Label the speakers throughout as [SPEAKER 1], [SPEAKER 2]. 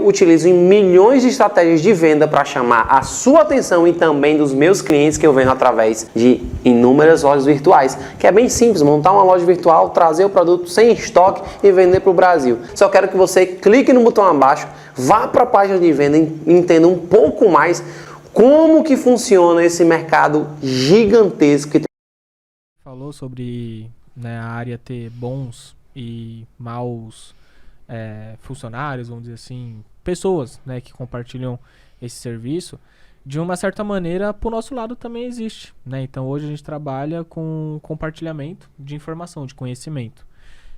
[SPEAKER 1] eu utilizo em milhões de estratégias de venda para chamar a sua atenção e também dos meus clientes que eu vendo através de inúmeras lojas virtuais, que é bem simples, montar uma loja virtual, trazer o produto sem estoque e vender para o Brasil. Só quero que você clique no botão abaixo, vá para a página de venda e entenda um pouco mais como que funciona esse mercado gigantesco que tem.
[SPEAKER 2] Falou sobre, né, a área ter bons e maus funcionários, vamos dizer assim, pessoas, né, que compartilham esse serviço. De uma certa maneira, pro nosso lado também existe, né? Então hoje a gente trabalha com compartilhamento de informação, de conhecimento.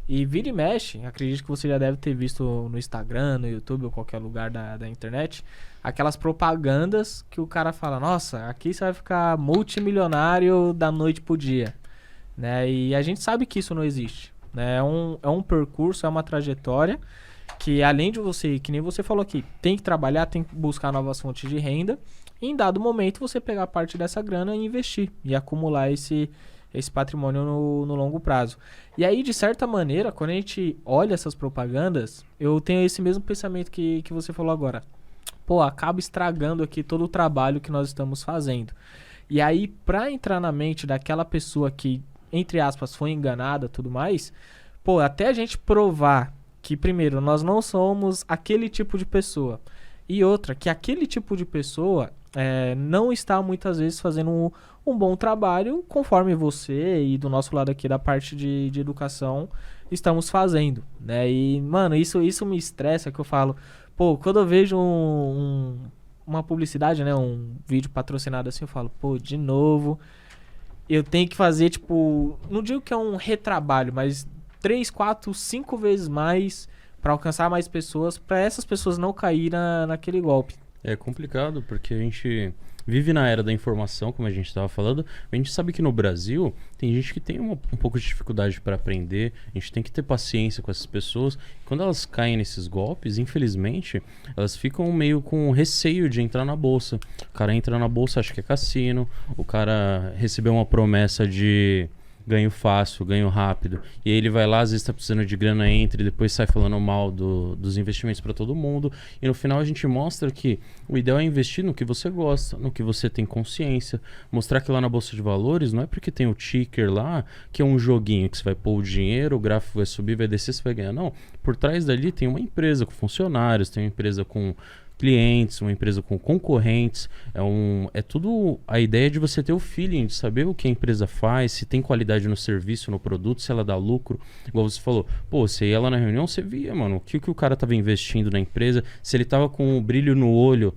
[SPEAKER 2] E vira e mexe, acredito que você já deve ter visto no Instagram, no YouTube ou qualquer lugar da internet, aquelas propagandas que o cara fala, nossa, aqui você vai ficar multimilionário da noite pro dia, né? E a gente sabe que isso não existe, né? É um percurso, é uma trajetória que além de você, que nem você falou aqui, tem que trabalhar, tem que buscar novas fontes de renda, e em dado momento você pegar parte dessa grana e investir, e acumular esse patrimônio no longo prazo. E aí, de certa maneira, quando a gente olha essas propagandas, eu tenho esse mesmo pensamento que você falou agora. Pô, acaba estragando aqui todo o trabalho que nós estamos fazendo. E aí, pra entrar na mente daquela pessoa que, entre aspas, foi enganada e tudo mais, pô, até a gente provar que, primeiro, nós não somos aquele tipo de pessoa. E outra, que aquele tipo de pessoa não está muitas vezes fazendo um bom trabalho conforme você e do nosso lado aqui da parte de educação estamos fazendo, né? E, mano, isso me estressa, que eu falo, pô, quando eu vejo uma publicidade, né, um vídeo patrocinado assim, eu falo, pô, de novo, eu tenho que fazer, tipo, não digo que é um retrabalho, mas 3, 4, 5 vezes mais para alcançar mais pessoas, para essas pessoas não caírem naquele golpe.
[SPEAKER 3] É complicado, porque a gente vive na era da informação, como a gente estava falando. A gente sabe que no Brasil tem gente que tem um pouco de dificuldade para aprender. A gente tem que ter paciência com essas pessoas. Quando elas caem nesses golpes, infelizmente, elas ficam meio com receio de entrar na bolsa. O cara entra na bolsa, acha que é cassino. O cara recebeu uma promessa de ganho fácil, ganho rápido, e aí ele vai lá, às vezes tá precisando de grana, entra e depois sai falando mal dos investimentos para todo mundo, e no final a gente mostra que o ideal é investir no que você gosta, no que você tem consciência, mostrar que lá na Bolsa de Valores não é porque tem o ticker lá, que é um joguinho que você vai pôr o dinheiro, o gráfico vai subir, vai descer, você vai ganhar, não, por trás dali tem uma empresa com funcionários, tem uma empresa com clientes, uma empresa com concorrentes, é tudo a ideia de você ter o feeling, de saber o que a empresa faz, se tem qualidade no serviço, no produto, se ela dá lucro, igual você falou, pô, você ia lá na reunião, você via, mano, o que o cara tava investindo na empresa, se ele tava com um brilho no olho,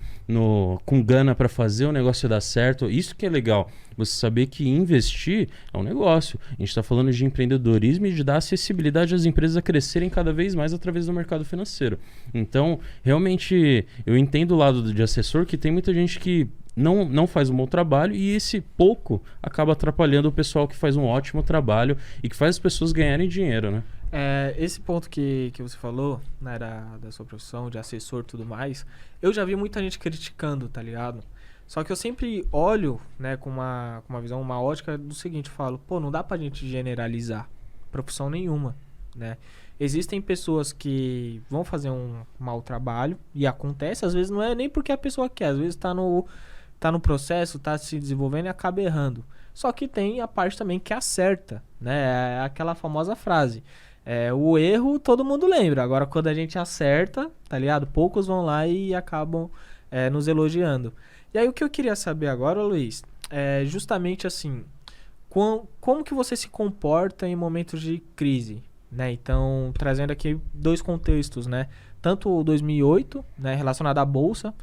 [SPEAKER 3] com gana para fazer o negócio dar certo, isso que é legal, você saber que investir é um negócio, a gente tá falando de empreendedorismo e de dar acessibilidade às empresas a crescerem cada vez mais através do mercado financeiro. Então, realmente, eu entendo o lado de assessor que tem muita gente que não faz um bom trabalho e esse pouco acaba atrapalhando o pessoal que faz um ótimo trabalho e que faz as pessoas ganharem dinheiro, né?
[SPEAKER 2] Esse ponto que você falou, né, da sua profissão, de assessor e tudo mais, eu já vi muita gente criticando, tá ligado? Só que eu sempre olho, né, com uma visão, uma ótica do seguinte, eu falo, pô, não dá pra gente generalizar profissão nenhuma, né? Existem pessoas que vão fazer um mau trabalho e acontece, às vezes não é nem porque a pessoa quer, às vezes tá no processo, tá se desenvolvendo e acaba errando. Só que tem a parte também que acerta, né? É aquela famosa frase. O erro todo mundo lembra, agora quando a gente acerta, tá ligado? Poucos vão lá e acabam nos elogiando. E aí o que eu queria saber agora, Luiz, é justamente assim, como que você se comporta em momentos de crise, né? Então, trazendo aqui 2 contextos, né? Tanto o 2008, né, relacionado à bolsa,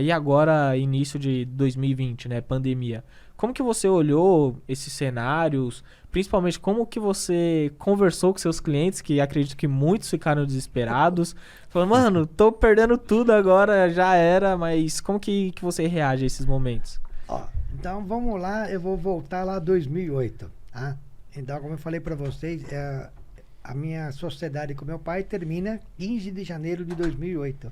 [SPEAKER 2] e agora início de 2020, né, pandemia. Como que você olhou esses cenários, principalmente como que você conversou com seus clientes, que acredito que muitos ficaram desesperados, falando, mano, tô perdendo tudo agora, já era, mas como que você reage a esses momentos?
[SPEAKER 4] Então vamos lá, eu vou voltar lá 2008, tá? Então, como eu falei para vocês, a minha sociedade com meu pai termina 15 de janeiro de 2008.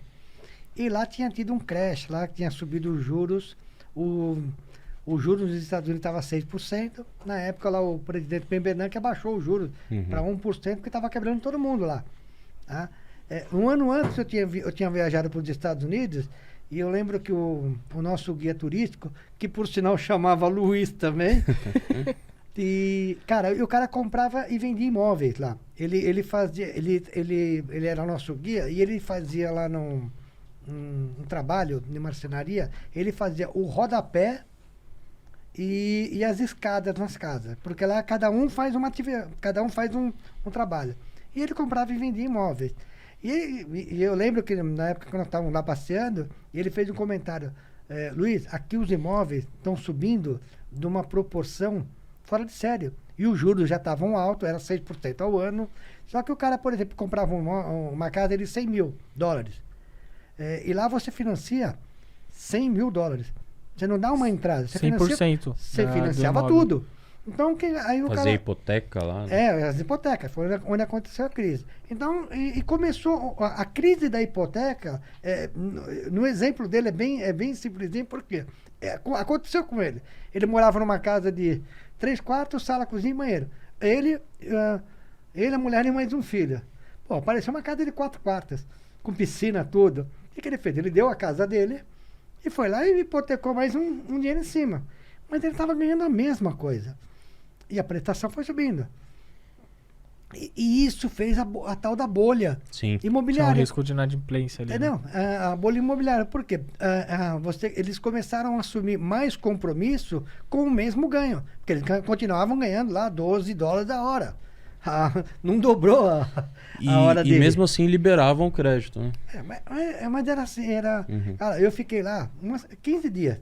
[SPEAKER 4] E lá tinha tido um crash, lá tinha subido os juros, o juros nos Estados Unidos estava 6%. Na época lá o presidente Ben Bernanke abaixou o juros para 1%, porque estava quebrando todo mundo lá. Tá? Um ano antes eu tinha viajado para os Estados Unidos e eu lembro que o nosso guia turístico, que por sinal chamava Luiz também, e, cara, o cara comprava e vendia imóveis lá. Ele era nosso guia e ele fazia lá um trabalho de marcenaria, ele fazia o rodapé e as escadas nas casas, porque lá cada um faz uma atividade, cada um faz um trabalho. E ele comprava e vendia imóveis. E eu lembro que na época que nós estávamos lá passeando, ele fez um comentário: Luiz, aqui os imóveis estão subindo de uma proporção fora de sério. E os juros já estavam altos, era 6% ao ano. Só que o cara, por exemplo, comprava uma casa de $100 mil. E lá você financia $100 mil. Você não dá uma entrada. Você
[SPEAKER 2] 100%.
[SPEAKER 4] Você financiava tudo. Então, aí o
[SPEAKER 3] Fazer
[SPEAKER 4] cara...
[SPEAKER 3] hipoteca lá, né?
[SPEAKER 4] as hipotecas. Foi onde aconteceu a crise. Então, e começou... A crise da hipoteca, no exemplo dele, é bem simplesinho, por quê? Aconteceu com ele. Ele morava numa casa de 3 quartos, sala, cozinha e banheiro. Ele, a mulher e mais um filho. Pô, apareceu uma casa de 4 quartos, com piscina, tudo. O que ele fez? Ele deu a casa dele e foi lá e hipotecou mais um dinheiro em cima. Mas ele estava ganhando a mesma coisa. E a prestação foi subindo. E isso fez a tal da bolha imobiliária.
[SPEAKER 2] Tinha um risco de inadimplência ali.
[SPEAKER 4] Entendeu?
[SPEAKER 2] Né?
[SPEAKER 4] A bolha imobiliária. Por quê? Eles começaram a assumir mais compromisso com o mesmo ganho. Porque eles continuavam ganhando lá $12 a hora. Não dobrou a hora dele.
[SPEAKER 3] E mesmo assim liberavam o crédito, né?
[SPEAKER 4] Mas era assim,
[SPEAKER 3] Uhum.
[SPEAKER 4] Cara, eu fiquei lá 15 dias.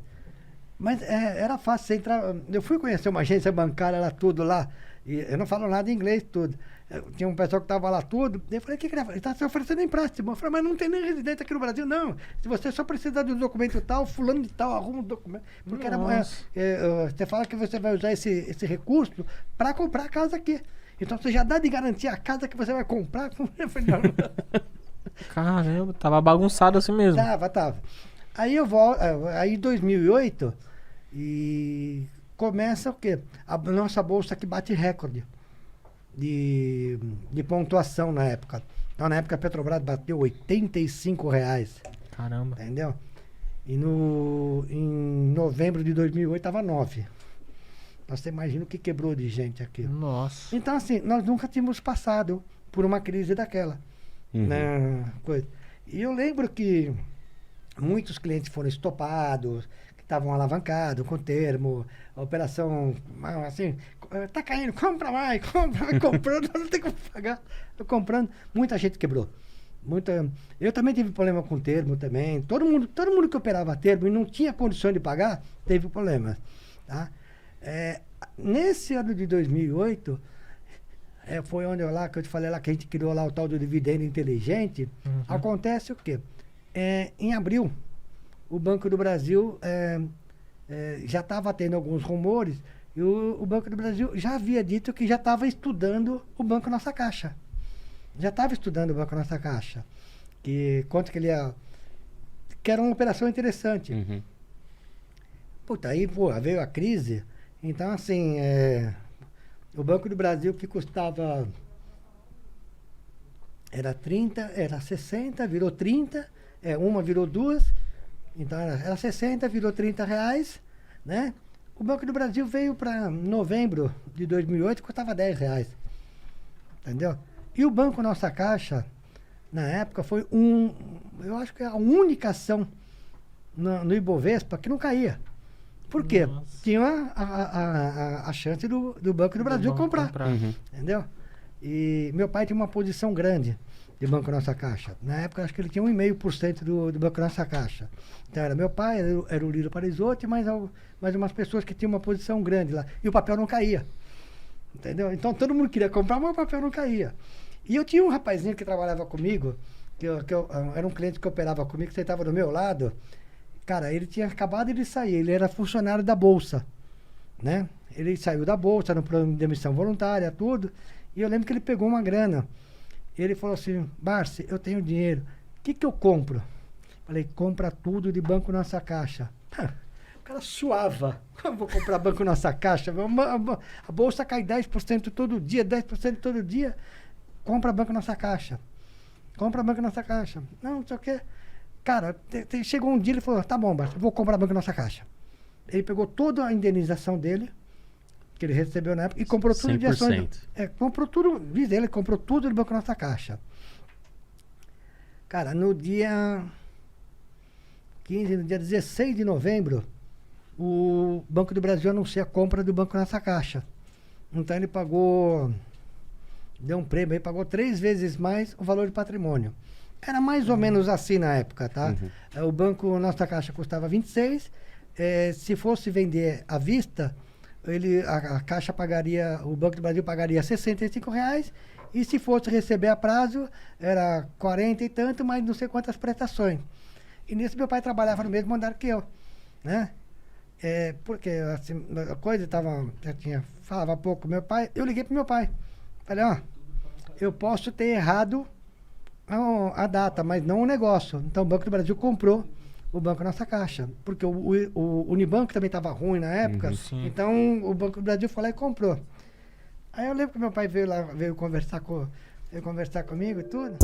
[SPEAKER 4] Mas era fácil você entrar. Eu fui conhecer uma agência bancária lá, tudo lá. E eu não falo nada em inglês, tudo. Tinha um pessoal que estava lá, tudo. Eu falei, o que ele ele está se oferecendo empréstimo. Eu falei, mas não tem nem residente aqui no Brasil, não. Se você só precisa de um documento tal, fulano de tal, arruma um documento. Porque você fala que você vai usar esse recurso para comprar a casa aqui. Então você já dá de garantia a casa que você vai comprar. Eu falei, não.
[SPEAKER 2] Caramba, tava bagunçado assim mesmo.
[SPEAKER 4] Tava. Aí eu volto, aí em 2008, e começa o quê? A nossa bolsa que bate recorde de pontuação na época. Então, na época a Petrobras bateu R$85.
[SPEAKER 2] Caramba.
[SPEAKER 4] Entendeu? E em novembro de 2008 estava 9. Então, você imagina o que quebrou de gente aqui.
[SPEAKER 2] Nossa.
[SPEAKER 4] Então, assim, nós nunca tínhamos passado por uma crise daquela.
[SPEAKER 3] Uhum.
[SPEAKER 4] Né, coisa. E eu lembro que muitos clientes foram estopados, que estavam alavancados com termo, a operação, assim, tá caindo, compra mais, comprando, não tem como pagar. Tô comprando, muita gente quebrou. Eu também tive problema com termo também. Todo mundo que operava termo e não tinha condição de pagar, teve problema. Tá? Nesse ano de 2008, foi onde que eu te falei lá que a gente criou lá o tal do dividendo inteligente.
[SPEAKER 2] Uhum.
[SPEAKER 4] Acontece o quê? Em abril, o Banco do Brasil já estava tendo alguns rumores e o Banco do Brasil já havia dito que já estava estudando o Banco Nossa Caixa. Já estava estudando o Banco Nossa Caixa. Quanto que ele ia... Que era uma operação interessante.
[SPEAKER 3] Uhum.
[SPEAKER 4] Puta, aí veio a crise. Então, assim, o Banco do Brasil que custava... Era 30, era 60, virou 30, uma virou 2, então era 60, virou R$30, né? O Banco do Brasil veio para novembro de 2008 e custava R$10, entendeu? E o Banco Nossa Caixa, na época, foi eu acho que a única ação no Ibovespa que não caía. Por quê?
[SPEAKER 2] Nossa.
[SPEAKER 4] Tinha a chance do Banco do Brasil comprar.
[SPEAKER 3] Uhum.
[SPEAKER 4] Entendeu? E meu pai tinha uma posição grande de Banco Nossa Caixa. Na época, acho que ele tinha 1,5% do Banco Nossa Caixa. Então, era meu pai, era o Lírio Parisotti, mais umas pessoas que tinham uma posição grande lá. E o papel não caía. Entendeu? Então, todo mundo queria comprar, mas o papel não caía. E eu tinha um rapazinho que trabalhava comigo, que era um cliente que operava comigo, que sentava do meu lado. Cara, ele tinha acabado de sair, ele era funcionário da Bolsa, né? Ele saiu da Bolsa, no plano de demissão voluntária, tudo. E eu lembro que ele pegou uma grana. Ele falou assim, Barsi, eu tenho dinheiro. O que eu compro? Falei, compra tudo de Banco Nossa Caixa. O cara suava. Eu vou comprar Banco Nossa Caixa. A Bolsa cai 10% todo dia, 10% todo dia. Compra Banco Nossa Caixa. compra Banco Nossa Caixa. Não sei o quê. Cara, chegou um dia ele falou, tá bom, Bart, eu vou comprar Banco Nossa Caixa. Ele pegou toda a indenização dele, que ele recebeu na época, e comprou tudo de ações. Comprou tudo, diz ele, comprou tudo do Banco Nossa Caixa. Cara, no dia 15, no dia 16 de novembro, o Banco do Brasil anuncia a compra do Banco Nossa Caixa. Então ele pagou, deu um prêmio, ele pagou 3 vezes mais o valor de patrimônio. Era mais ou menos assim na época, tá? O Banco Nossa Caixa custava 26, se fosse vender à vista, a Caixa pagaria, o Banco do Brasil pagaria R$65, e se fosse receber a prazo, era 40 e tanto, mas não sei quantas prestações. E nisso meu pai trabalhava no mesmo andar que eu, né? Porque assim, a coisa falava pouco com meu pai, eu liguei pro meu pai. Falei, eu posso ter errado a data, mas não o negócio. Então o Banco do Brasil comprou o Banco Nossa Caixa, porque o Unibanco também estava ruim na época, então o Banco do Brasil foi lá e comprou. Aí eu lembro que meu pai veio conversar comigo e tudo.